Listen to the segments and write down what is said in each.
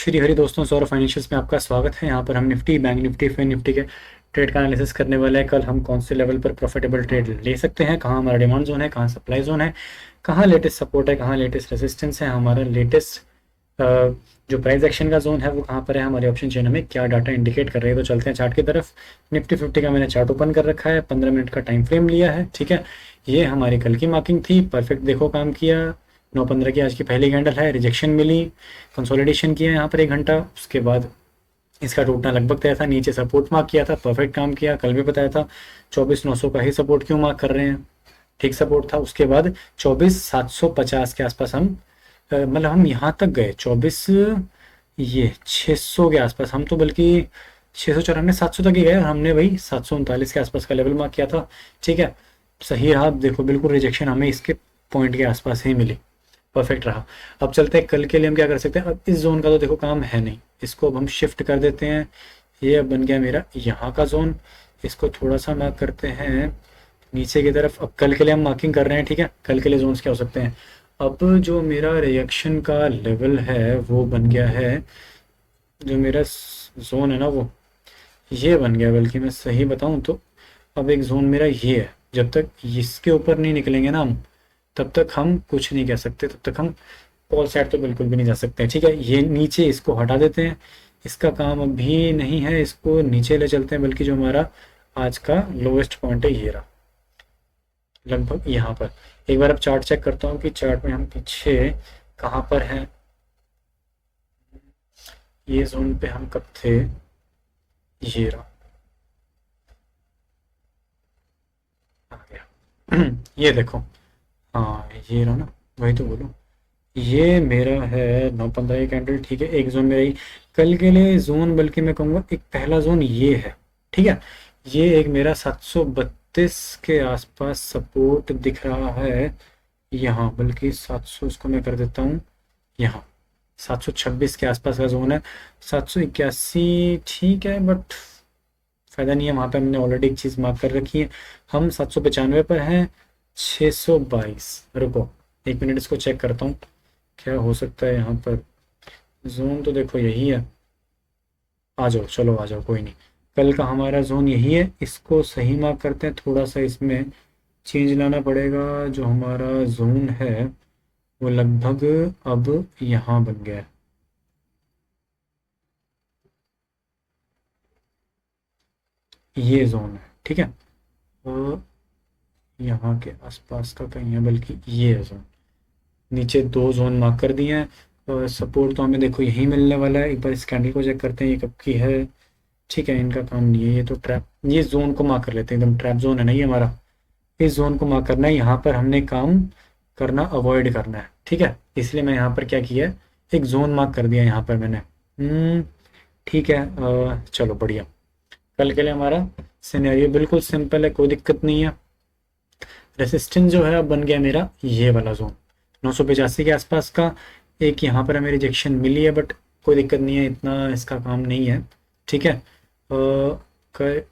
श्री हरि दोस्तों, सौरभ फाइनेंशियल्स में आपका स्वागत है। यहाँ पर हम Nifty, bank Nifty, fin Nifty के ट्रेड का एनालिसिस करने वाले हैं। कल हम कौन से लेवल पर प्रॉफिटेबल ट्रेड ले सकते हैं, कहाँ हमारा डिमांड जोन है, कहाँ सप्लाई जोन है, कहाँ लेटेस्ट सपोर्ट है, कहाँ लेटेस्ट रेजिस्टेंस है, हमारा लेटेस्ट जो प्राइस एक्शन का जोन है वो कहाँ पर है, हमारे ऑप्शन चेन हमें क्या डाटा इंडिकेट कर रही है। तो चलते हैं चार्ट की तरफ। निफ्टी 50 का मैंने चार्ट ओपन कर रखा है, 15 मिनट का टाइम फ्रेम लिया है। ठीक है, ये हमारी कल की मार्किंग थी, परफेक्ट देखो काम किया। 9:15 की आज की पहली कैंडल है, रिजेक्शन मिली, कंसोलिडेशन किया यहाँ पर 1 घंटा, उसके बाद इसका टूटना लगभग तय था। नीचे सपोर्ट मार्क किया था, परफेक्ट काम किया। कल भी बताया था 24,900 का ही सपोर्ट क्यों मार्क कर रहे हैं, ठीक सपोर्ट था। उसके बाद 24,750 के आसपास हम मतलब हम यहाँ तक गए 24 ये 600 के आसपास, हम तो बल्कि 694 700 तक ही गए और हमने वही 739 के आसपास का लेवल मार्क किया था। ठीक है, सही रहा। देखो बिल्कुल रिजेक्शन हमें इसके पॉइंट के आसपास ही मिली, परफेक्ट रहा। अब चलते हैं कल के लिए हम क्या कर सकते हैं। अब इस जोन का तो देखो काम है नहीं, इसको अब हम शिफ्ट कर देते हैं। ये अब बन गया मेरा यहाँ का जोन, इसको थोड़ा सा मार्क करते हैं नीचे की तरफ। अब कल के लिए हम मार्किंग कर रहे हैं। ठीक है, कल के लिए जोन्स क्या हो सकते हैं। अब जो मेरा रिएक्शन का लेवल है वो बन गया है, जो मेरा जोन है ना वो ये बन गया, बल्कि मैं सही बताऊं तो अब एक जोन मेरा ये है। जब तक इसके ऊपर नहीं निकलेंगे ना हम, तब तक हम कुछ नहीं कह सकते, तब तक हम कॉल साइड तो बिल्कुल भी नहीं जा सकते। ठीक है, ये नीचे इसको हटा देते हैं, इसका काम अभी नहीं है, इसको नीचे ले चलते हैं। बल्कि जो हमारा आज का लोएस्ट पॉइंट है ये रहा, लगभग यहाँ पर। एक बार अब चार्ट चेक करता हूँ कि चार्ट में हम पीछे कहाँ पर हैं। ये जोन पे हम कब थे, ये रहा, आ गया। ये देखो, हाँ ये रहा ना, वही तो बोलो। ये मेरा है 9:15 की कैंडल। ठीक है, एक जोन मेरा ही कल के लिए जोन, बल्कि मैं कहूँगा एक पहला जोन ये है। ठीक है, ये एक मेरा 732 के आसपास सपोर्ट दिख रहा है यहाँ, बल्कि 700 इसको मैं कर देता हूँ यहाँ। 726 के आसपास का जोन है, 781। ठीक है, बट फायदा नहीं है, वहाँ पे हमने ऑलरेडी एक चीज़ मार्क कर रखी है। हम 795 पर हैं। 622, रुको 1 मिनट इसको चेक करता हूँ क्या हो सकता है यहाँ पर। जोन तो देखो यही है, आ जाओ, चलो आ जाओ, कोई नहीं। कल का हमारा जोन यही है, इसको सही मार्क करते हैं। थोड़ा सा इसमें चेंज लाना पड़ेगा। जो हमारा जोन है वो लगभग अब यहाँ बन गया है, ये जोन है। ठीक है, और यहाँ के आसपास का कहीं है, बल्कि ये है जोन। नीचे 2 जोन मार्क कर दिए हैं, और सपोर्ट तो हमें देखो यही मिलने वाला है। एक बार इस कैंडल को चेक करते हैं, ये कब की है। ठीक है, इनका काम नहीं है, ये तो ट्रैप, ये जोन को मार्क कर लेते हैं, एकदम ट्रैप जोन है ना ये हमारा। इस जोन को मार्क करना है, यहाँ पर हमने काम करना अवॉइड करना है। ठीक है, इसलिए मैं यहाँ पर क्या किया है, एक जोन मार्क कर दिया यहाँ पर मैंने। ठीक है, चलो बढ़िया। कल के लिए हमारा सिनेरियो बिल्कुल सिंपल है, कोई दिक्कत नहीं है। रेसिस्टेंस जो है अब बन गया मेरा ये वाला जोन, 985 के आसपास का। एक यहाँ पर हमें रिजेक्शन मिली है, बट कोई दिक्कत नहीं है, इतना इसका काम नहीं है। ठीक है,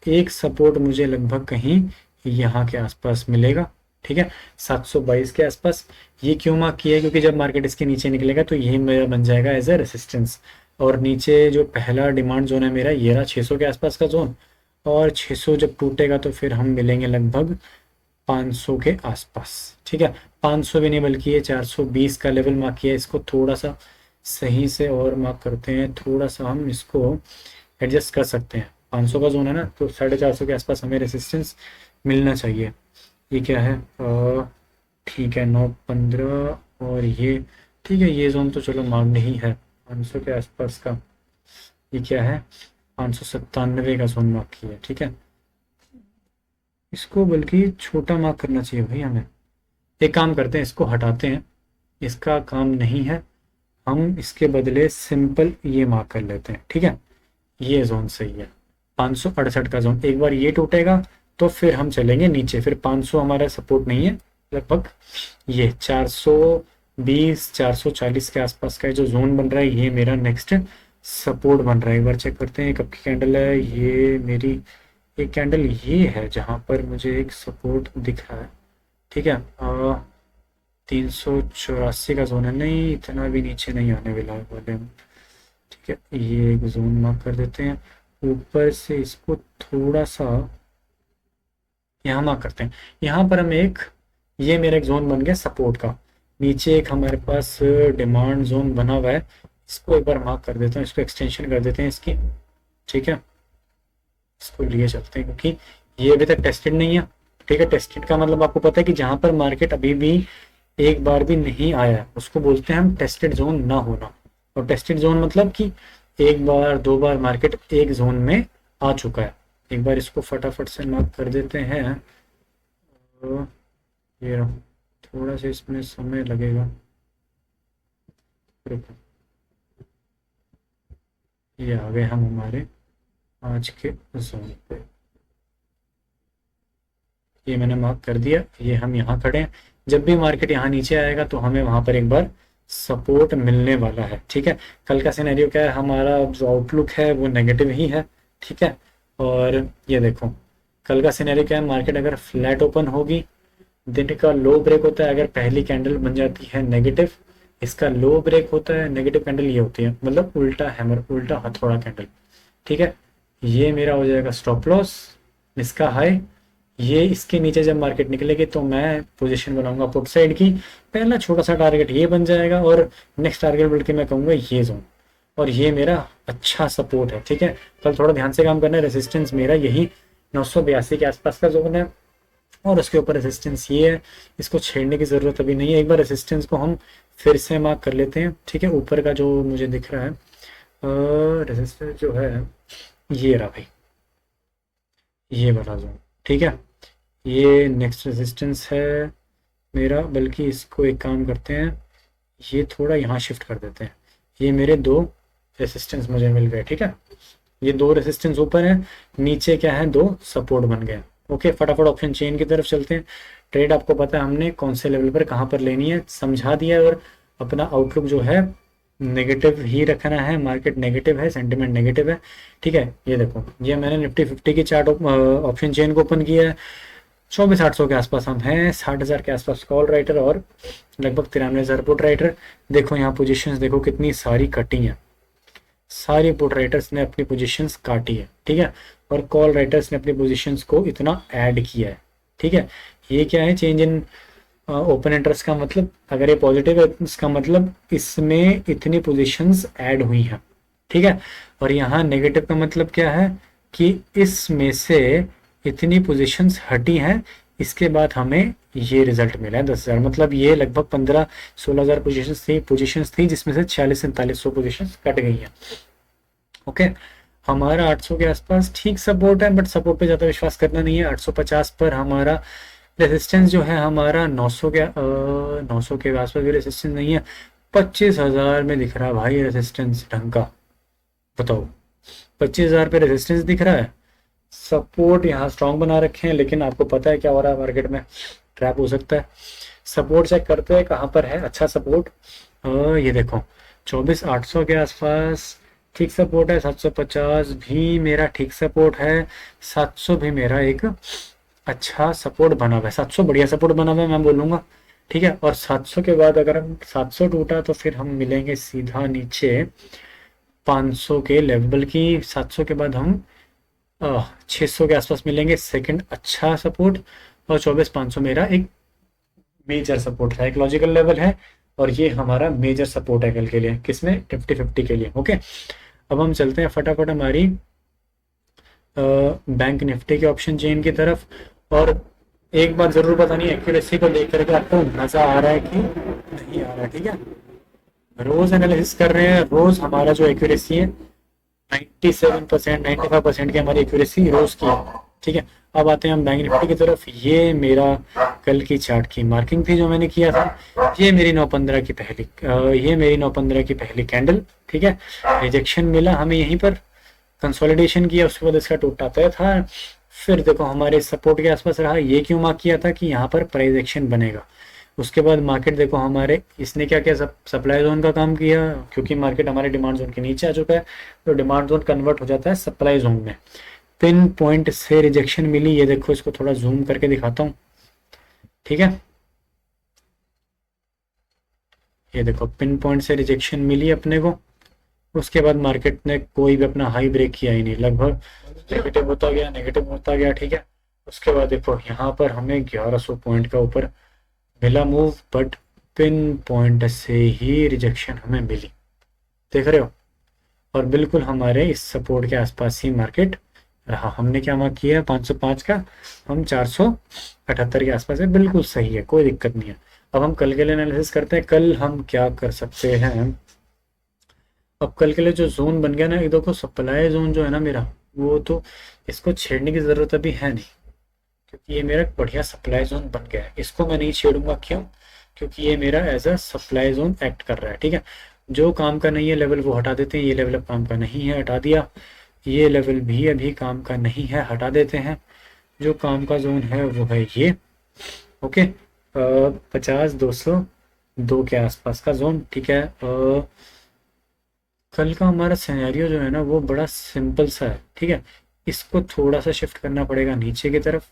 एक सपोर्ट मुझे लगभग कहीं यहाँ के आसपास मिलेगा। ठीक है, 722 के आसपास। ये क्यों मार्क किया है, क्योंकि जब मार्केट इसके नीचे निकलेगा तो यही मेरा बन जाएगा एज अ रेसिस्टेंस। और नीचे जो पहला डिमांड जोन है मेरा ये रहा, 600 के आसपास का जोन। और 600 जब टूटेगा तो फिर हम मिलेंगे लगभग 500 के आसपास। ठीक है, 500 भी नहीं, बल्कि ये 420 का लेवल मार्क किया है। इसको थोड़ा सा सही से और मार्क करते हैं, थोड़ा सा हम इसको एडजस्ट कर सकते हैं। 500 का जोन है ना, तो 450 के आसपास हमें रेसिस्टेंस मिलना चाहिए। ये क्या है, ठीक है 9:15, और ये ठीक है, ये जोन तो चलो मार्क्ड ही है 500 के आसपास का। ये क्या है, 597 का जोन मार्क किया है। ठीक है, इसको बल्कि छोटा मार्क करना चाहिए भाई हमें। एक काम करते हैं, इसको हटाते हैं, इसका काम नहीं है। हम इसके बदले सिंपल ये मार्क कर लेते हैं। ठीक है, ये जोन सही है, 568 का जोन। एक बार ये टूटेगा तो फिर हम चलेंगे नीचे, फिर 500 हमारा सपोर्ट नहीं है। लगभग ये 420 440 के आसपास का जो जोन बन रहा है, ये मेरा नेक्स्ट सपोर्ट बन रहा है। एक बार चेक करते हैं कब की कैंडल है। ये मेरी एक कैंडल ये है जहां पर मुझे एक सपोर्ट दिख रहा है। ठीक है, 384 का जोन है, नहीं इतना भी नीचे नहीं आने वाले हम। ठीक है, ये एक जोन मार्क कर देते हैं। ऊपर से इसको थोड़ा सा यहाँ मार्क करते हैं। यहाँ पर हम एक, ये मेरा एक जोन बन गया सपोर्ट का। नीचे एक हमारे पास डिमांड जोन बना हुआ है, इसको एक बार मार्क कर देते हैं, इसको एक्सटेंशन कर देते हैं इसकी। ठीक है, इसको लिए चलते हैं क्योंकि ये अभी तक टेस्टेड नहीं है। ठीक है, टेस्टेड का मतलब आपको पता है कि जहां पर मार्केट अभी भी एक बार भी नहीं आया है उसको बोलते हैं हम टेस्टेड जोन ना होना। और टेस्टेड जोन मतलब कि एक बार दो बार मार्केट एक जोन में आ चुका है। एक बार इसको फटाफट से मार्क कर देते हैं। तो ये रहो, थोड़ा सा इसमें समय लगेगा। रुको, ये आ गए हम हमारे आज के जोन पे। ये मैंने मार्क कर दिया, ये हम यहाँ खड़े हैं। जब भी मार्केट यहाँ नीचे आएगा तो हमें वहां पर एक बार सपोर्ट मिलने वाला है। ठीक है, कल का सिनेरियो क्या है, हमारा जो आउटलुक है वो नेगेटिव ही है। ठीक है, और ये देखो कल का सिनेरियो क्या है, मार्केट अगर फ्लैट ओपन होगी, दिन का लो ब्रेक होता है, अगर पहली कैंडल बन जाती है नेगेटिव, इसका लो ब्रेक होता है, नेगेटिव कैंडल ये होती है, मतलब उल्टा हैमर, उल्टा हथौड़ा कैंडल। ठीक है, ये मेरा हो जाएगा स्टॉप लॉस, इसका हाई। ये इसके नीचे जब मार्केट निकलेगी तो मैं पोजीशन बनाऊंगा पुट साइड की। पहला छोटा सा टारगेट ये बन जाएगा और नेक्स्ट टारगेट बोल के मैं कहूँगा ये जोन, और ये मेरा अच्छा सपोर्ट है। ठीक है, कल थोड़ा ध्यान से काम करना है। रेसिस्टेंस मेरा यही 982 के आसपास का जोन है और उसके ऊपर रेसिस्टेंस ये है, इसको छेड़ने की ज़रूरत अभी नहीं है। एक बार रेसिस्टेंस को हम फिर से मार्क कर लेते हैं। ठीक है, ऊपर का जो मुझे दिख रहा है रेसिस्टेंस जो है ये रहा भाई, ये वाला जोन। ठीक है, ये नेक्स्ट रेजिस्टेंस है मेरा, बल्कि इसको एक काम करते हैं, ये थोड़ा यहाँ शिफ्ट कर देते हैं। ये मेरे दो रेजिस्टेंस मुझे मिल गए। ठीक है, ये दो रेजिस्टेंस ऊपर है, नीचे क्या है, दो सपोर्ट बन गए। ओके, फटाफट ऑप्शन चेन की तरफ चलते हैं। ट्रेड आपको पता है हमने कौन से लेवल पर कहाँ पर लेनी है, समझा दिया है। और अपना आउटलुक जो है नेगेटिव ही रखना है, मार्केट नेगेटिव है, सेंटिमेंट नेगेटिव है। ठीक है, ये देखो ये मैंने निफ्टी 50 की चार्ट ऑप्शन चेन को ओपन किया है। 24,800 के आसपास हम हैं, 60,000 के आसपास कॉल राइटर और लगभग 93,000 पुट राइटर। देखो यहाँ पोजीशंस देखो कितनी सारी कटी हैं, सारे पुट राइटर्स ने अपनी पोजीशंस काटी है। ठीक है, और कॉल राइटर्स ने अपनी पोजीशंस को इतना ऐड किया है। ठीक है, ये क्या है, चेंज इन ओपन इंटरेस्ट का मतलब, अगर ये पॉजिटिव है इसका मतलब इसमें इतनी पोजीशंस ऐड हुई हैं। ठीक है, और यहाँ नेगेटिव का मतलब क्या है कि इसमें से इतनी पोजीशंस हटी हैं, इसके बाद हमें ये रिजल्ट मिला है 10,000। मतलब ये लगभग 15-16,000 पोजीशंस थी जिसमें से 46-4700 पोजीशंस कट गई हैं। ओके, हमारा 800 के आसपास ठीक सपोर्ट है, बट सपोर्ट पे ज़्यादा विश्वास करना नहीं है। 850 पर हमारा रेजिस्टेंस जो है हमारा 900 के आसपास भी रेजिस्टेंस नहीं है। 25,000 में दिख रहा है भाई रेजिस्टेंस ढंग का, बताओ 25,000 पे रेजिस्टेंस दिख रहा है। सपोर्ट यहाँ स्ट्रॉन्ग बना रखे हैं, लेकिन आपको पता है क्या हो रहा है मार्केट में, ट्रैप हो सकता है। सपोर्ट चेक करते हैं कहाँ पर है अच्छा सपोर्ट। ये देखो 24,800 के आसपास ठीक सपोर्ट है, 750 भी मेरा ठीक सपोर्ट है, 700 भी मेरा एक अच्छा सपोर्ट बना हुआ है, 700 बढ़िया सपोर्ट बना हुआ है मैं बोलूँगा। ठीक है, और 700 के बाद अगर हम 700 टूटा तो फिर हम मिलेंगे सीधा नीचे 500 के लेवल की। 700 के बाद हम 600 के आसपास मिलेंगे, सेकंड अच्छा सपोर्ट। और 24,500 मेरा एक मेजर सपोर्ट है, एक लॉजिकल लेवल है, और ये हमारा मेजर सपोर्ट है कल के लिए, किसमें, निफ्टी 50 के लिए। ओके, अब हम चलते हैं फटाफट हमारी बैंक निफ्टी के ऑप्शन चेन की तरफ। और एक बात जरूर बतानी है, एक्यूरेसी को देख करके आपको मजा आ रहा है कि नहीं आ रहा है। ठीक है, रोज एनालिसिस कर रहे हैं, रोज हमारा जो एक्यूरेसी है 97%, 95% की हमारी एक्यूरेसी रोज की है। ठीक है, अब आते हैं हम बैंक निफ्टी की तरफ। ये मेरा कल की चार्ट की मार्किंग थी जो मैंने किया था। ये मेरी 915 की पहली ये मेरी 915 की पहली कैंडल। ठीक है, रिजेक्शन मिला हमें यहीं पर, कंसोलिडेशन किया, उसके बाद इसका टूटा तय था। फिर देखो हमारे सपोर्ट के आसपास रहा, ये क्यों मार्क किया था कि यहाँ पर प्राइस एक्शन बनेगा। उसके बाद मार्केट देखो हमारे, इसने क्या किया, सप्लाई जोन का काम किया, क्योंकि मार्केट हमारे डिमांड जोन के नीचे आ चुका है, तो डिमांड जोन कन्वर्ट हो जाता है सप्लाई जोन में। पिन पॉइंट से रिजेक्शन मिली, ये देखो इसको थोड़ा जूम करके दिखाता हूँ। ठीक है, ये देखो पिन पॉइंट से रिजेक्शन मिली अपने को, उसके बाद मार्केट ने कोई भी अपना हाई ब्रेक किया ही नहीं, लगभग नेगेटिव होता गया, नेगेटिव होता गया, ठीक है। उसके बाद देखो यहाँ पर हमें 1100 पॉइंट का ऊपर मिला मूव, बट पिन पॉइंट से ही रिजेक्शन हमें मिली, देख रहे हो। और बिल्कुल हमारे इस सपोर्ट के आसपास ही मार्केट रहा। हमने क्या मार्क किया है 505 का, हम 478 के आसपास है, बिल्कुल सही है, कोई दिक्कत नहीं है। अब हम कल के लिए एनालिसिस करते हैं। कल हम क्या कर सकते हैं, अब कल के लिए जो जोन बन गया ना, ये देखो सप्लाई जोन जो है ना मेरा, वो तो इसको छेड़ने की ज़रूरत अभी है नहीं, क्योंकि ये मेरा एक बढ़िया सप्लाई जोन बन गया है। इसको मैं नहीं छेड़ूंगा, क्यों? क्योंकि ये मेरा as a supply zone act कर रहा है, ठीक है। जो काम का नहीं है लेवल वो हटा देते हैं, ये लेवल अब काम का नहीं है, हटा दिया। ये लेवल भी अभी काम का नहीं है, हटा देते हैं। जो काम का जोन है वो है ये, ओके। 50 202 के आसपास का जोन, ठीक है। कल का हमारा सिनेरियो जो है ना वो बड़ा सिंपल सा है, ठीक है। इसको थोड़ा सा शिफ्ट करना पड़ेगा नीचे की तरफ,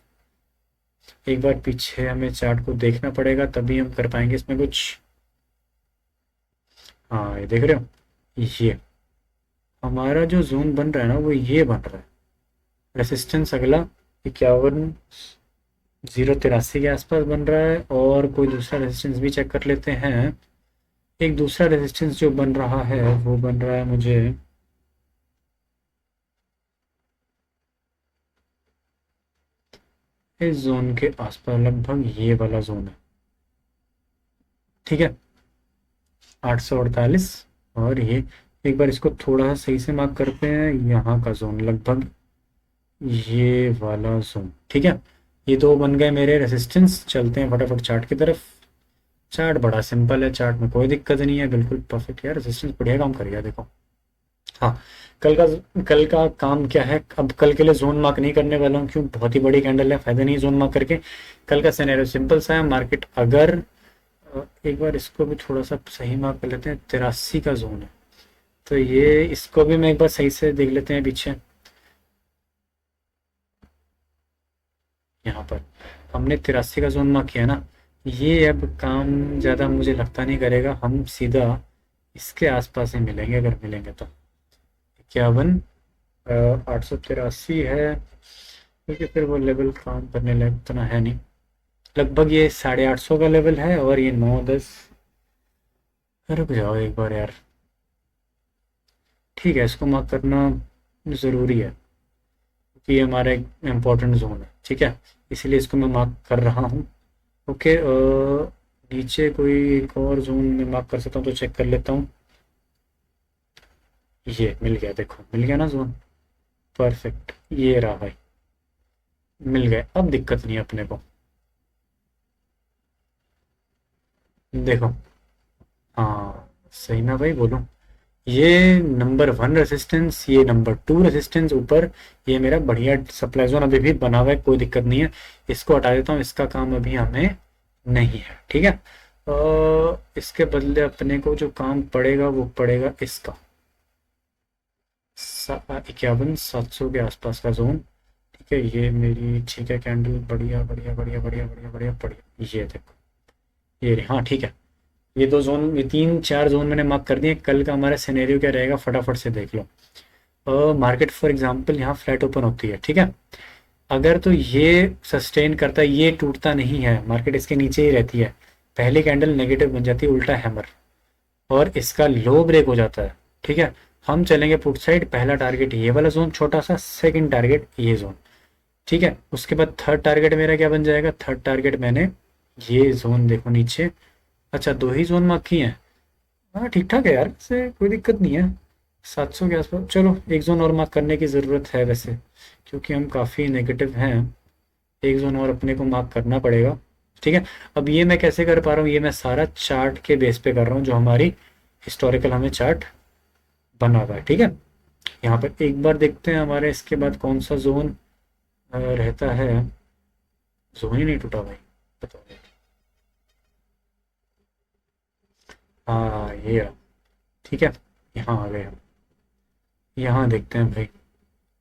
एक बार पीछे हमें चार्ट को देखना पड़ेगा, तभी हम कर पाएंगे इसमें कुछ। हाँ ये देख रहे हो, ये हमारा जो जोन बन रहा है ना वो ये बन रहा है। रेसिस्टेंस अगला 51 083 के आसपास बन रहा है, और कोई दूसरा रेसिस्टेंस भी चेक कर लेते हैं। एक दूसरा रेजिस्टेंस जो बन रहा है वो बन रहा है मुझे इस जोन के आसपास, लगभग ये वाला जोन है, ठीक है। 848, और ये एक बार इसको थोड़ा सा सही से मार्क करते हैं, यहाँ का जोन लगभग ये वाला जोन, ठीक है। ये दो बन गए मेरे रेसिस्टेंस। चलते हैं फटाफट चार्ट की तरफ। चार्ट बड़ा सिंपल है, चार्ट में कोई दिक्कत नहीं है, बिल्कुल परफेक्ट है, रेजिस्टेंस बढ़िया काम करेगा, देखो। हाँ, कल का काम क्या है, अब कल के लिए जोन मार्क नहीं करने वाला हूँ, क्यों? बहुत ही बड़ी कैंडल है, फायदा नहीं जोन मार्क करके। कल का सिनेरियो सिंपल सा है, मार्केट अगर एक बार इसको भी थोड़ा सा सही मार्क कर लेते हैं, 83 का जोन है, तो ये इसको भी मैं एक बार सही से देख लेते हैं पीछे। यहाँ पर हमने 83 का जोन मार्क किया ना, ये अब काम ज़्यादा मुझे लगता नहीं करेगा, हम सीधा इसके आसपास ही मिलेंगे, अगर मिलेंगे तो। 51 883 है, क्योंकि फिर वो लेवल काम करने लायक इतना है नहीं। लगभग ये 850 का लेवल है, और ये 9 10। रुक जाओ एक बार यार, ठीक है, इसको मार्क करना ज़रूरी है, क्योंकि ये हमारा एक इम्पोर्टेंट जोन है, ठीक है। इसीलिए इसको मैं मार्क कर रहा हूँ, ओके। नीचे कोई एक और जोन में मार्क कर सकता हूँ, तो चेक कर लेता हूँ। ये मिल गया, देखो मिल गया ना जोन, परफेक्ट, ये रहा भाई, मिल गए, अब दिक्कत नहीं है अपने को, देखो। हाँ सही ना भाई, बोलो। ये नंबर 1 रेसिस्टेंस, ये नंबर 2 रेसिस्टेंस ऊपर, ये मेरा बढ़िया सप्लाई जोन अभी भी बना हुआ है, कोई दिक्कत नहीं है। इसको हटा देता हूँ, इसका काम अभी हमें नहीं है, ठीक है। इसके बदले अपने को जो काम पड़ेगा वो पड़ेगा इसका 51 700 के आसपास का जोन, ठीक है। ये मेरी ठीक है कैंडल, बढ़िया बढ़िया बढ़िया बढ़िया बढ़िया बढ़िया बढ़िया, ये देखो, ये रही, हाँ ठीक है। ये दो जोन, ये 3 4 जोन मैंने मार्क कर दिए। कल का हमारा सिनेरियो क्या रहेगा, फटाफट से देख लो। मार्केट फॉर एग्जांपल यहाँ फ्लैट ओपन होती है, ठीक है। अगर तो ये सस्टेन करता है, ये टूटता नहीं है, मार्केट इसके नीचे ही रहती है, पहली कैंडल नेगेटिव बन जाती है, उल्टा हैमर, और इसका लो ब्रेक हो जाता है, ठीक है। हम चलेंगे पुट साइड, पहला टारगेट ये वाला जोन छोटा सा, सेकंड टारगेट ये जोन, ठीक है। उसके बाद थर्ड टारगेट मेरा क्या बन जाएगा, थर्ड टारगेट मैंने ये जोन, देखो नीचे, अच्छा 2 ही जोन मार्क किए हैं, हाँ ठीक ठाक है यार, से कोई दिक्कत नहीं है। 700 के आसपास, चलो एक जोन और मार्क करने की ज़रूरत है वैसे, क्योंकि हम काफ़ी नेगेटिव हैं, एक जोन और अपने को मार्क करना पड़ेगा, ठीक है। अब ये मैं कैसे कर पा रहा हूँ, ये मैं सारा चार्ट के बेस पे कर रहा हूँ, जो हमारी हिस्टोरिकल हमें चार्ट बना हुआ है, ठीक है। यहाँ पर एक बार देखते हैं हमारे इसके बाद कौन सा जोन रहता है। जोन ही नहीं टूटा भाई, बताओ। हाँ ये रहा, ठीक है, यहाँ आ गए हम। यहाँ देखते हैं भाई,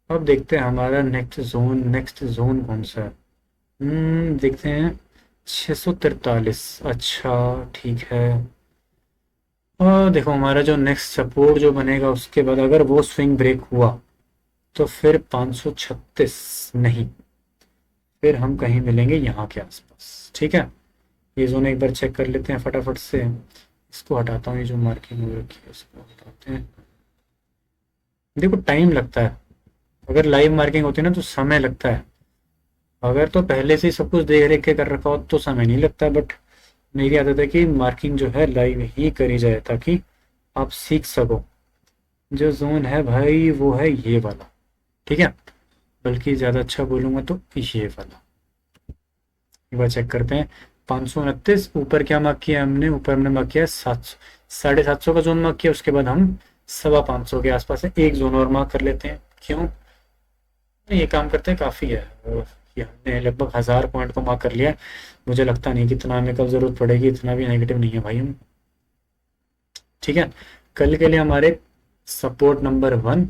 अब देखते हैं हमारा नेक्स्ट जोन कौन सा है। देखते हैं 643, अच्छा ठीक है। और देखो हमारा जो नेक्स्ट सपोर्ट जो बनेगा उसके बाद अगर वो स्विंग ब्रेक हुआ तो फिर 536 नहीं, फिर हम कहीं मिलेंगे यहाँ के आसपास। ठीक है, ये जोन एक बार चेक कर लेते हैं फटाफट से। इसको हटाता हूँ, ये जो मार्किंग हो रखी है इसको हटाते हैं। देखो टाइम लगता है, अगर लाइव मार्किंग होती है ना तो समय लगता है। अगर तो पहले से ही सब कुछ देख रेख के कर रखा हो तो समय नहीं लगता, बट मेरी आदत है कि मार्किंग जो है लाइव ही करी जाए ताकि आप सीख सको। जो जोन है भाई वो है ये वाला, ठीक है, बल्कि ज़्यादा अच्छा बोलूँगा तो ये वाला। एक बार चेक करते हैं। 529 ऊपर क्या मार्क किया हमने, ऊपर हमने मार्क किया 700, 750 का जोन मार्क किया। उसके बाद हम 525 के आसपास है, एक जोन और मार्क कर लेते हैं। क्यों ये काम करते हैं काफ़ी है, ये हमने लगभग 1000 पॉइंट को मार्क कर लिया है। मुझे लगता नहीं कि इतना हमें कल ज़रूरत पड़ेगी, इतना भी नेगेटिव नहीं है भाई हम। ठीक है, कल के लिए हमारे सपोर्ट नंबर 1,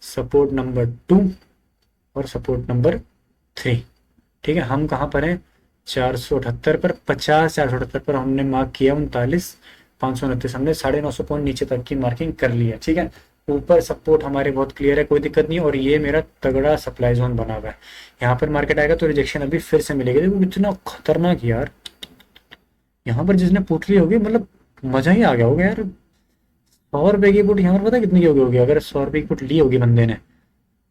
सपोर्ट नंबर 2 और सपोर्ट नंबर 3। ठीक है, हम कहाँ पर हैं, 478 पर, 478 पर हमने मार्क किया 39, 529 हमने 950 पॉइंट नीचे तक की मार्किंग कर ली है। ठीक है, ऊपर सपोर्ट हमारे बहुत क्लियर है, कोई दिक्कत नहीं है। और ये मेरा तगड़ा सप्लाई जोन बना हुआ है, यहाँ पर मार्केट आएगा तो रिजेक्शन अभी फिर से मिलेगी। देखो इतना खतरनाक यार, यहाँ पर जिसने पुट ली होगी मतलब मजा ही आ गया होगा यार। 100 रुपए की पुट यहाँ पर पता कितनी की होगी, अगर 100 रुपए की पुट ली होगी बंदे ने,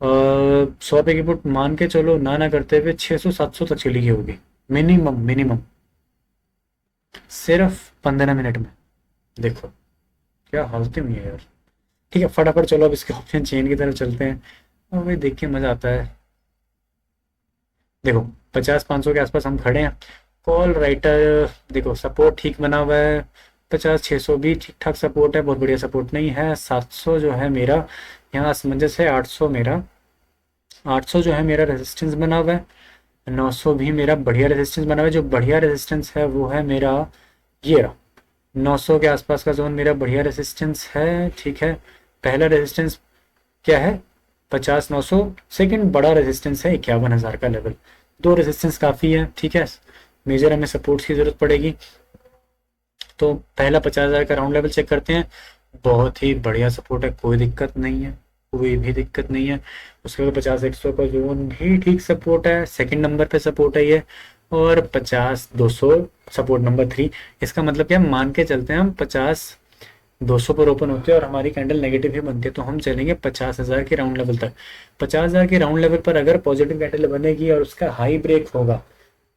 100 रुपए की पुट मान के चलो, ना करते हुए 600-700 तक चली गई होगी मिनिमम मिनिमम, सिर्फ 15 मिनट में। देखो क्या हालत हुई है यार। ठीक है, फटाफट चलो अब इसके ऑप्शन चेन की तरफ चलते हैं, और भाई देख के मजा आता है। देखो 50-500 के आसपास हम खड़े हैं। कॉल राइटर देखो सपोर्ट ठीक बना हुआ है, 50-600 भी ठीक ठाक सपोर्ट है, बहुत बढ़िया सपोर्ट नहीं है। 700 जो है मेरा यहाँ असमंजस है, 800 जो है मेरा रेजिस्टेंस बना हुआ है, 900 भी मेरा बढ़िया रेजिस्टेंस बना हुआ है। जो बढ़िया रेजिस्टेंस है वो है मेरा ये रहा, 900 के आसपास का जोन मेरा बढ़िया रेजिस्टेंस है। ठीक है, पहला रेजिस्टेंस क्या है, 50-900। सेकंड बड़ा रेजिस्टेंस है 51,000 का लेवल। दो रेजिस्टेंस काफ़ी है। ठीक है, मेजर हमें सपोर्ट्स की ज़रूरत पड़ेगी। तो पहला 50,000 का राउंड लेवल चेक करते हैं, बहुत ही बढ़िया सपोर्ट है, कोई दिक्कत नहीं है, कोई भी दिक्कत नहीं है। उसके बाद 50-100 का जोन भी ठीक सपोर्ट है, सेकंड नंबर पे सपोर्ट है ये। और 50-200 सपोर्ट नंबर 3। इसका मतलब क्या, मान के चलते हैं हम 50-200 पर ओपन होते हैं और हमारी कैंडल नेगेटिव ही बनती है तो हम चलेंगे 50,000 के राउंड लेवल तक। 50,000 के राउंड लेवल पर अगर पॉजिटिव कैंडल बनेगी और उसका हाई ब्रेक होगा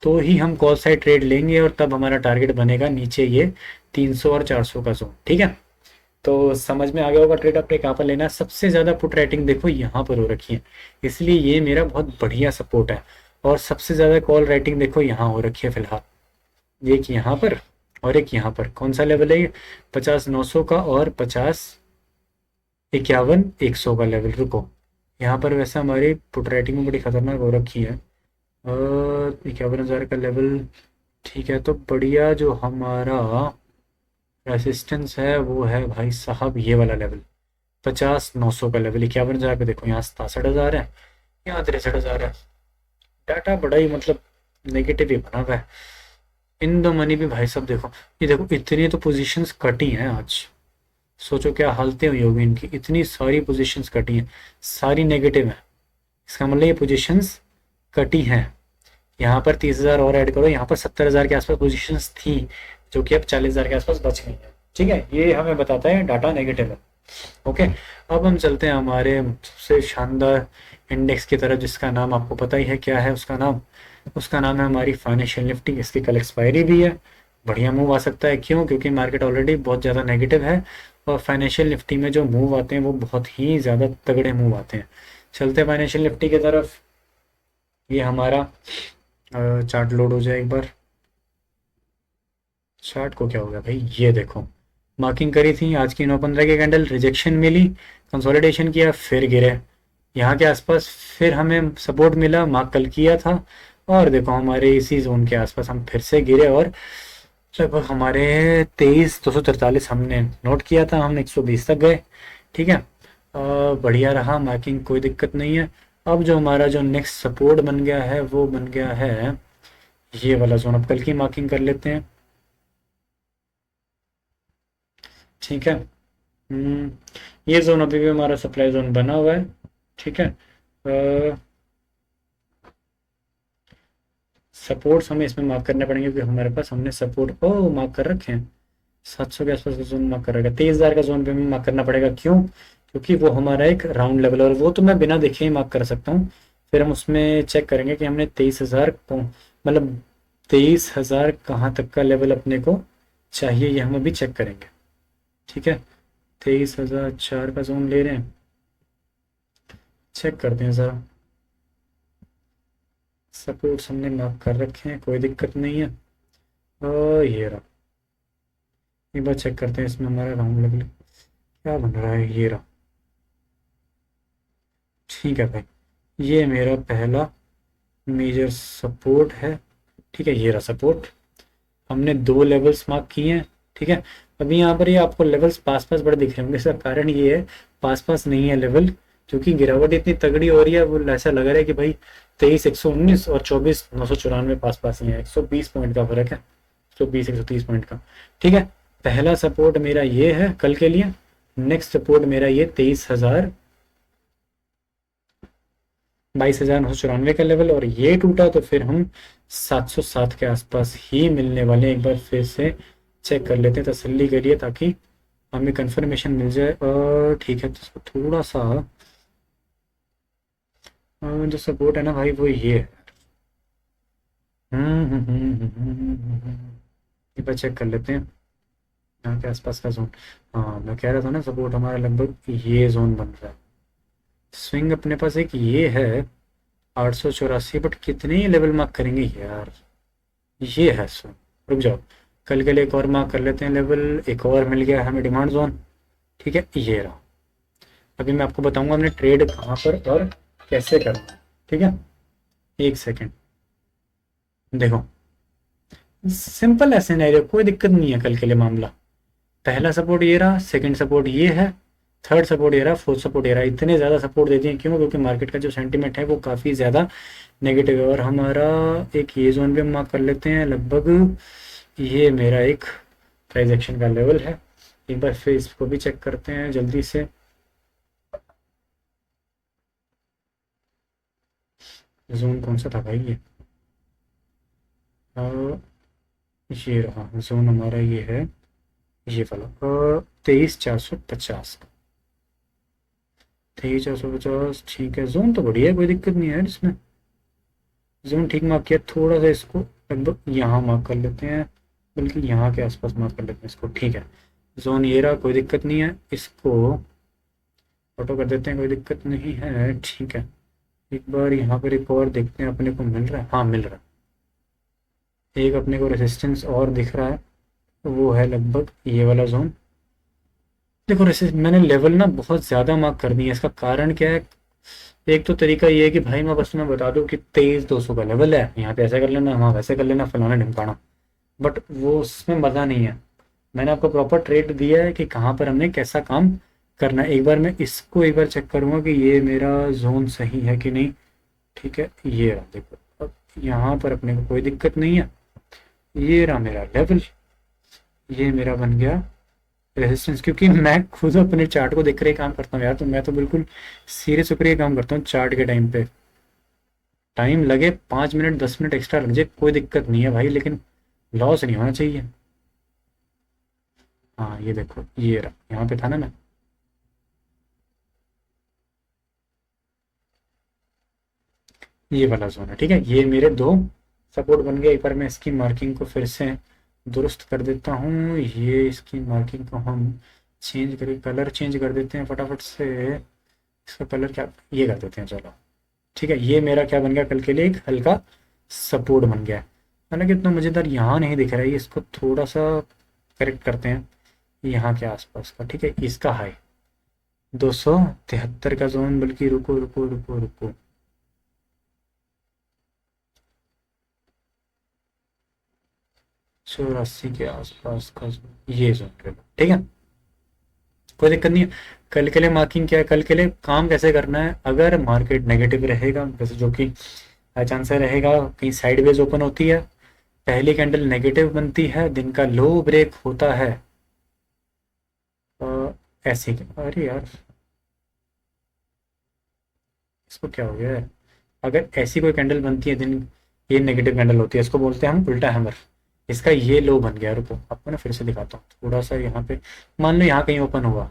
तो ही हम कॉल साइड ट्रेड लेंगे, और तब हमारा टारगेट बनेगा नीचे ये 300 और 400 का जोन। ठीक है, तो समझ में आ गया होगा ट्रेड अपने कहाँ पर लेना है। सबसे ज़्यादा पुट राइटिंग देखो यहाँ पर हो रखी है, इसलिए ये मेरा बहुत बढ़िया सपोर्ट है। और सबसे ज़्यादा कॉल राइटिंग देखो यहाँ हो रखी है फिलहाल, एक यहाँ पर और एक यहाँ पर। कौन सा लेवल है ये, 50-900 का और 50-51-100 का लेवल। रुको यहाँ पर वैसे हमारी पुट राइटिंग में बड़ी खतरनाक हो रखी है, 51,000 का लेवल। ठीक है, तो बढ़िया जो हमारा रेसिस्टेंस है वो है भाई साहब ये वाला लेवल, 50-900 का लेवल। 51,000 पे देखो, यहाँ 67,000 है, यहाँ 63,000 है। डाटा बड़ा ही मतलब नेगेटिव ही बना हुआ है। इन द मनी भी भाई साहब देखो, ये देखो इतनी तो पोजीशंस कटी हैं आज, सोचो क्या हालतें हुई होगी इनकी। इतनी सारी पोजीशंस कटी हैं, सारी नेगेटिव हैं, इसका मतलब ये पोजीशंस कटी हैं। यहाँ पर 30,000 और ऐड करो, यहाँ पर 70,000 के आसपास पोजीशंस थी जो कि अब 40,000 के आसपास बच गई है। ठीक है, ये हमें बताता है डाटा नेगेटिव है। ओके, अब हम चलते हैं हमारे सबसे शानदार इंडेक्स की तरफ, जिसका नाम आपको पता ही है क्या है उसका नाम है हमारी फाइनेंशियल निफ्टी। इसकी कल एक्सपायरी भी है, बढ़िया मूव आ सकता है। क्यों, क्योंकि मार्केट ऑलरेडी बहुत ज़्यादा नेगेटिव है, और फाइनेंशियल निफ्टी में जो मूव आते हैं वो बहुत ही ज़्यादा तगड़े मूव आते हैं। चलते हैं फाइनेंशियल निफ्टी की तरफ। ये हमारा चार्ट लोड हो जाए एक बार। चार्ट को क्या हो गया भाई, ये देखो मार्किंग करी थी आज की 9:15 की कैंडल, रिजेक्शन मिली, कंसोलिडेशन किया, फिर गिरे यहाँ के आसपास, फिर हमें सपोर्ट मिला, मार्क कल किया था, और देखो हमारे इसी जोन के आसपास हम फिर से गिरे, और लगभग हमारे 23,243 हमने नोट किया था, हम 120 तक गए। ठीक है, बढ़िया रहा मार्किंग, कोई दिक्कत नहीं है। अब जो हमारा जो नेक्स्ट सपोर्ट बन गया है वो बन गया है ये वाला जोन। अब कल की मार्किंग कर लेते हैं। ठीक है। ये जोन अभी भी हमारा सप्लाई जोन बना हुआ है। ठीक है। सपोर्ट्स हमें इसमें मार्क करने पड़ेंगे क्योंकि हमारे पास हमने सपोर्ट ओ मार्क कर रखे हैं। 700 के आसपास का जोन मार्क कर रखा है। 23,000 का जोन पे हमें मार्क करना पड़ेगा, क्यों? क्योंकि वो हमारा एक राउंड लेवल है और वो तो मैं बिना देखे ही मार्क कर सकता हूँ। फिर हम उसमें चेक करेंगे कि हमने 23,000 मतलब 23,000 कहाँ तक का लेवल अपने को चाहिए, ये हम अभी चेक करेंगे। ठीक है। 23,004 का जोन ले रहे हैं, चेक करते हैं ज़रा। सपोर्ट्स हमने मार्क कर रखे हैं, कोई दिक्कत नहीं है। ये रहा, एक बार चेक करते हैं इसमें हमारा राउंड लेवल क्या बन रहा है। ये रहा। ठीक है भाई, ये मेरा पहला मेजर सपोर्ट है। ठीक है, ये रहा सपोर्ट। हमने 2 लेवल्स मार्क किए हैं। ठीक है। अभी यहाँ पर ये आपको लेवल्स पास पास बड़े दिख रहे होंगे, इसका कारण ये है पास पास नहीं है लेवल, क्योंकि गिरावट इतनी तगड़ी हो रही है। वो ऐसा लग रहा है कि भाई 23,119 और 24,994 पास पास ही है। 120 पॉइंट का फर्क है, 120-130 पॉइंट का। ठीक है। पहला सपोर्ट मेरा ये है कल के लिए। नेक्स्ट सपोर्ट मेरा ये 22,994 का लेवल, और ये टूटा तो फिर हम 707 के आसपास ही मिलने वाले हैं। एक बार फिर से चेक कर लेते हैं तसल्ली के लिए, ताकि हमें कंफर्मेशन मिल जाए। और ठीक है, तो इसको थोड़ा सा जो सपोर्ट है ना भाई वो ये है। एक बार चेक कर लेते हैं यहाँ के आसपास का जोन। हाँ, मैं कह रहा था ना सपोर्ट हमारा लगभग ये जोन बन रहा है। स्विंग अपने पास एक ये है 884, बट कितने लेवल मार्क करेंगे यार। ये है सो, रुक जाओ, कल के लिए एक और मार्क कर लेते हैं लेवल। एक और मिल गया हमें डिमांड जोन। ठीक है, ये रहा। अभी मैं आपको बताऊंगा हमने ट्रेड कहाँ पर और कैसे करना है। ठीक है, एक सेकेंड। देखो, सिंपल है सिनेरियो, कोई दिक्कत नहीं है कल के लिए मामला। पहला सपोर्ट ये रहा, सेकंड सपोर्ट ये है, थर्ड सपोर्ट ये रहा, फोर्थ सपोर्ट ये रहा। इतने ज़्यादा सपोर्ट देते हैं क्यों? क्योंकि मार्केट का जो सेंटीमेंट है वो काफ़ी ज़्यादा नेगेटिव है। और हमारा एक ये जोन भी हम मार्क कर लेते हैं, लगभग ये मेरा एक प्राइस एक्शन का लेवल है। एक बार फिर इसको भी चेक करते हैं जल्दी से। जोन कौन सा था भाई ये रहा जोन हमारा, ये है ये वाला 23,450। 23,450, ठीक है। जोन तो बढ़िया है, कोई दिक्कत नहीं है इसमें। जोन ठीक मार्क किया, थोड़ा सा इसको लगभग यहाँ मार्क कर लेते हैं, बल्कि यहाँ के आसपास मार्क कर लेते हैं इसको। ठीक है, जोन ये रहा, कोई दिक्कत नहीं है। इसको ऑटो कर देते हैं, कोई दिक्कत नहीं है। ठीक है, एक बार यहाँ पर एक और देखते हैं अपने को मिल रहा है। हाँ, मिल रहा है। एक अपने को रेसिस्टेंस और दिख रहा है, वो है लगभग ये वाला जोन। देखो, मैंने लेवल ना बहुत ज़्यादा मार्क कर दिया है। इसका कारण क्या है? एक तो तरीका ये है कि भाई मैं बस तुम्हें बता दूं कि 23,200 का लेवल है, यहाँ पे ऐसा कर लेना, वहाँ वैसे कर लेना, फलाना ढिमकाना। बट वो उसमें मज़ा नहीं है। मैंने आपको प्रॉपर ट्रेड दिया है कि कहाँ पर हमने कैसा काम करना है। एक बार मैं इसको एक बार चेक करूँगा कि ये मेरा जोन सही है कि नहीं। ठीक है, ये रहा, देखो अब यहाँ पर अपने को कोई दिक्कत नहीं है। ये रहा मेरा लेवल, ये मेरा बन गया रेजिस्टेंस। क्योंकि मैं खुद अपने चार्ट को देख कर ही काम करता हूँ यार, तो मैं तो बिल्कुल सीरियस होकर ही काम करता हूँ चार्ट के टाइम पे। टाइम लगे 5 मिनट 10 मिनट एक्स्ट्रा लग जाए, कोई दिक्कत नहीं है भाई, लेकिन लॉस नहीं होना चाहिए। हाँ, ये देखो, ये रहा, यहाँ पे था ना मैं। ये वाला जोन है। ठीक है, ये मेरे 2 सपोर्ट बन गए। एक बार मैं इसकी मार्किंग को फिर से दुरुस्त कर देता हूँ। ये इसकी मार्किंग को हम चेंज करके कलर चेंज कर देते हैं फटाफट से। इसका कलर क्या, ये कर देते हैं, चलो। ठीक है, ये मेरा क्या बन गया कल के लिए, एक हल्का सपोर्ट बन गया है। हालांकि इतना मज़ेदार यहाँ नहीं दिख रहा है, इसको थोड़ा सा करेक्ट करते हैं यहाँ के आसपास का। ठीक है, इसका हाई 273 का जोन, बल्कि रुको रुको रुको रुको, 84 के आसपास का ये जोन ले लो। ठीक है, कोई दिक्कत नहीं है। कल के लिए मार्किंग क्या है, कल के लिए काम कैसे करना है। अगर मार्केट नेगेटिव रहेगा, वैसे जो कि चांस रहेगा, कहीं साइडवेज ओपन होती है, पहली कैंडल नेगेटिव बनती है, दिन का लो ब्रेक होता है, ऐसे अरे यार इसको क्या हो गया है। अगर ऐसी कोई कैंडल बनती है दिन, ये नेगेटिव कैंडल होती है, इसको बोलते हैं हम उल्टा हैमर। इसका ये लो बन गया, रुको आपको ना फिर से दिखाता हूँ थोड़ा सा यहाँ पे। मान लो यहाँ कहीं ओपन हुआ,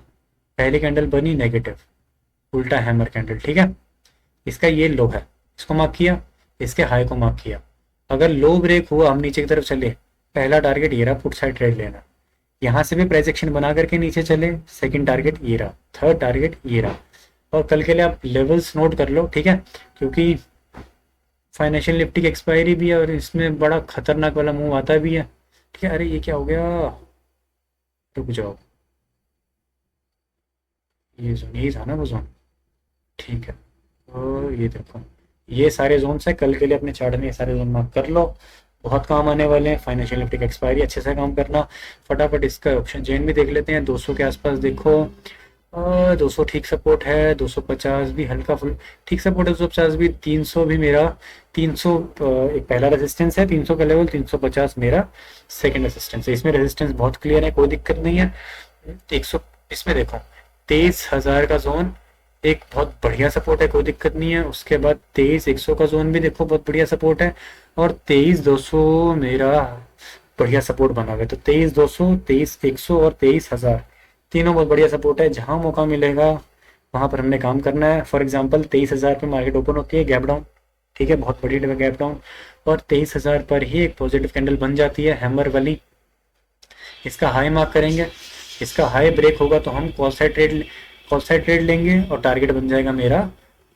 पहली कैंडल बनी नेगेटिव, उल्टा हैमर कैंडल, ठीक है। इसका ये लो है, इसको मार्क किया, इसके हाई को मार्क किया। अगर लो ब्रेक हुआ, हम नीचे की तरफ चले, पहला टारगेट ये रहा, पुट साइड ट्रेड लेना। यहाँ से भी प्राइस एक्शन बना करके नीचे चले, सेकंड टारगेट ये रहा, थर्ड टारगेट ये रहा। और कल के लिए आप लेवल्स नोट कर लो, ठीक है, क्योंकि फाइनेंशियल निफ्टी की एक्सपायरी भी है और इसमें बड़ा खतरनाक वाला मूव आता भी है, ठीक है। अरे ये क्या हो गया, रुक जाओ, ये जोन यही था ना वो जोन, ठीक है। और ये देखो, ये सारे जोन्स है, कल के लिए अपने चार्ट में ये सारे जोन मार्क कर लो, बहुत काम आने वाले हैं। फाइनेंशियल निफ्टी की एक्सपायरी, अच्छे से काम करना। फटाफट इसका ऑप्शन चेन भी देख लेते हैं, 200 के आसपास देखो। 200 ठीक सपोर्ट है, 250 भी हल्का फुल ठीक सपोर्ट है, 250 भी, 300 भी मेरा, 300 एक पहला रेजिस्टेंस है, 300 का लेवल, 350 मेरा सेकंड रेजिस्टेंस है। इसमें रेजिस्टेंस बहुत क्लियर है, कोई दिक्कत नहीं है। 100 इसमें देखो, 23,000 का जोन एक बहुत बढ़िया सपोर्ट है, कोई दिक्कत नहीं है। उसके बाद 23,100 का जोन भी देखो बहुत बढ़िया सपोर्ट है, और 23,200 मेरा बढ़िया सपोर्ट बना हुआ है। तो 23,200, 23,100 और 23,000 तीनों बहुत बढ़िया सपोर्ट है। जहां मौका मिलेगा वहां पर हमने काम करना है। फॉर एग्जांपल 23,000 पे मार्केट ओपन होती है, गैप डाउन, ठीक है, बहुत बड़ी गैप डाउन, और 23,000 पर ही एक पॉजिटिव कैंडल बन जाती है हैमर वाली। इसका हाई मार्क करेंगे, इसका हाई ब्रेक होगा तो हम कॉल साइड ट्रेड लेंगे, और टारगेट बन जाएगा मेरा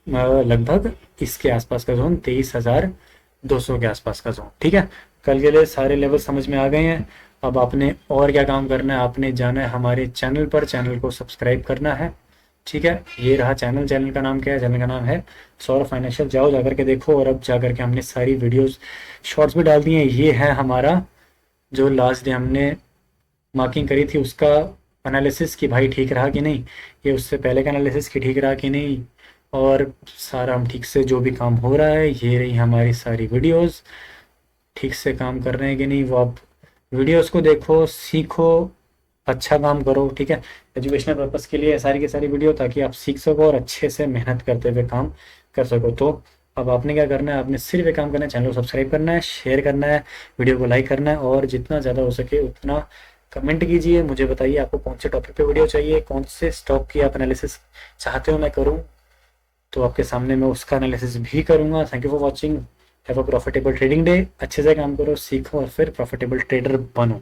लगभग इसके आसपास का जोन, 23,200 के आसपास का जोन, ठीक है। कल के लिए सारे लेवल समझ में आ गए हैं। अब आपने और क्या काम करना है, आपने जाना है हमारे चैनल पर, चैनल को सब्सक्राइब करना है, ठीक है। ये रहा चैनल, चैनल का नाम क्या है, चैनल का नाम है सौरभ फाइनेंशियल। जाओ जाकर के देखो, और अब जाकर के हमने सारी वीडियोस शॉर्ट्स भी डाल दी हैं। ये है हमारा जो लास्ट डे हमने मार्किंग करी थी, उसका एनालिसिस कि भाई ठीक रहा कि नहीं, ये उससे पहले का एनालिसिस कि ठीक रहा कि नहीं, और सारा हम ठीक से जो भी काम हो रहा है, ये रही हमारी सारी वीडियोस, ठीक से काम कर रहे हैं कि नहीं, वो आप वीडियोस को देखो, सीखो, अच्छा काम करो, ठीक है। एजुकेशनल पर्पस के लिए सारी की सारी वीडियो, ताकि आप सीख सको और अच्छे से मेहनत करते हुए काम कर सको। तो अब आपने क्या करना है, आपने सिर्फ एक काम करना है, चैनल को सब्सक्राइब करना है, शेयर करना है, वीडियो को लाइक करना है, और जितना ज़्यादा हो सके उतना कमेंट कीजिए। मुझे बताइए आपको कौन से टॉपिक पे वीडियो चाहिए, कौन से स्टॉक की आप एनालिसिस चाहते हो मैं करूं, तो आपके सामने मैं उसका एनालिसिस भी करूंगा। Thank you for watching, have a profitable trading day. अच्छे से काम करो, सीखो और फिर प्रॉफिटेबल ट्रेडर बनो।